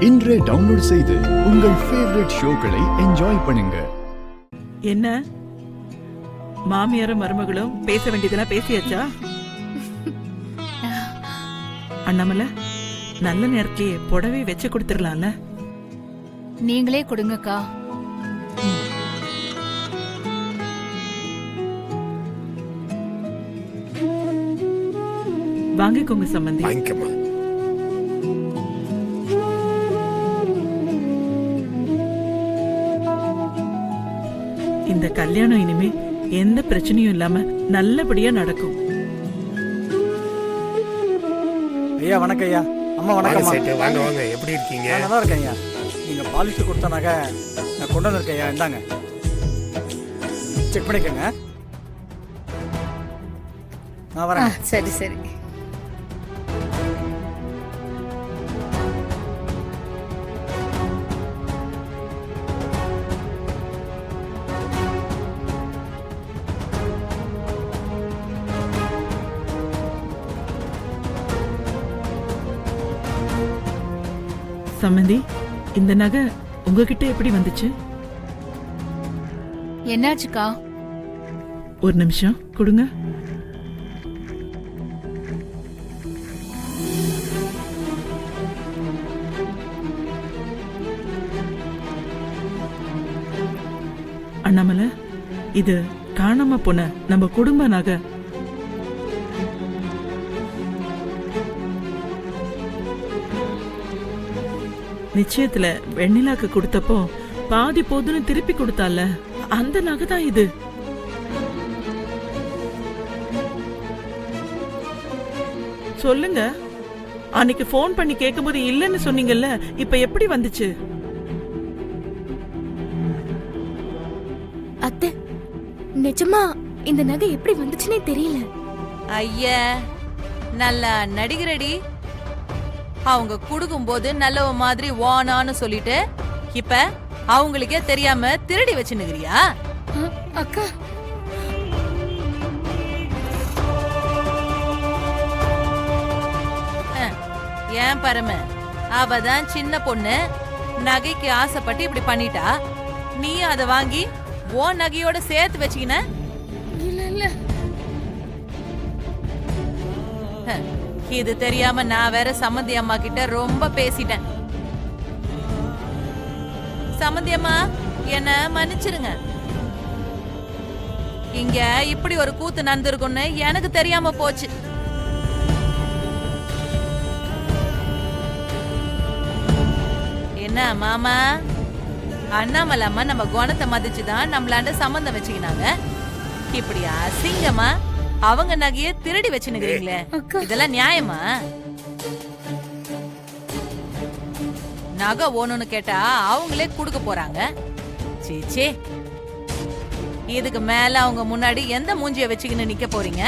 இன்றே டவுன்லோட் செய்து உங்கள் ஃபேவரட் ஷோக்களை என்ஜாய் பண்ணுங்க. என்ன மாமியாரும் மருமகளும் பேச வேண்டியதெல்லாம் பேசியாச்சா? அண்ணாமலை, நல்ல நேரத்திலேயே புடவை வச்சு கொடுத்துடலாம்ல. நீங்களே கொடுங்கக்கா. வாங்கிக்கோங்க சம்பந்தி. இந்த கல்யாணம் இனிமே எந்த பிரச்சனையும் இல்லாம நல்லபடியா நடக்கும். ஐயா வணக்கம் ஐயா. அம்மா வணக்கம். வாங்க வாங்க, எப்படி இருக்கீங்க? நல்லா இருக்கேன் ஐயா. நீங்க பாலிசி கொடுத்த நகை நான் கொண்டு வந்திருக்கேன் ஐயா. இந்தாங்க, செக் பண்ணிக்கோங்க. நான் வரேன். சரி சரி. சம்பந்தி, இந்த நகை உங்ககிட்ட எப்படி வந்துச்சு? என்னாச்சுக்கா? ஒரு நிமிஷம் கொடுங்க. அண்ணாமலை, இது காணாம போன நம்ம குடும்ப நகை. நிச்சயத்துல வெண்ணிலாக்கு கொடுத்தப்போ பாதி போதுன்னு திருப்பி கொடுத்தால, அந்த நகை தான் இது. சொல்லுங்க, அன்னைக்கு போன் பண்ணி கேட்கும்போது இல்லன்னு சொன்னீங்கல்ல, இப்ப எப்படி வந்துச்சு? அத்தை, நிஜமா இந்த நகை எப்படி வந்துச்சுன்னே தெரியல. ஐயா, நல்லா நடிகரடி. அவங்க குடுக்கும்போது நல்லவ மாதிரி வானான்னு சொல்லிட்டு இப்ப அவங்களுக்கே தெரியாம திருடி வச்சுன்னுக்கிறியா? அக்கா, ஏன் பரம, அவதான் சின்ன பொண்ணு, நகைக்கு ஆசைப்பட்டு இப்படி பண்ணிட்டா. நீ அதை வாங்கி ஓ நகையோட சேர்த்து வச்சுக்கின. இல்ல இல்ல, இது தெரியாம நான் வேற சம்மந்தி அம்மா கிட்ட ரொம்ப பேசிட்டேன். சம்மந்தி அம்மா, என்ன மன்னிச்சிருங்க. இங்க இப்படி ஒரு கூத்து நடந்திருக்கும்னு எனக்கு தெரியாம போச்சு. என்ன மாமா, அண்ணாமலை அம்மா நம்ம குணத்தை மதிச்சுதான் நம்மளாண்ட சம்பந்தம் வச்சுக்கினாங்க. இப்படி அசிங்கமா அவங்க நகைய திருடி வச்சுனுக்கிறீங்களே, இதெல்லாம் நியாயமா? நகை ஓணுன்னு கேட்டா அவங்களே கொடுக்க போறாங்க. சீச்சே, இதுக்கு மேல அவங்க முன்னாடி எந்த மூஞ்சிய வச்சுக்கின்னு நிக்க போறீங்க?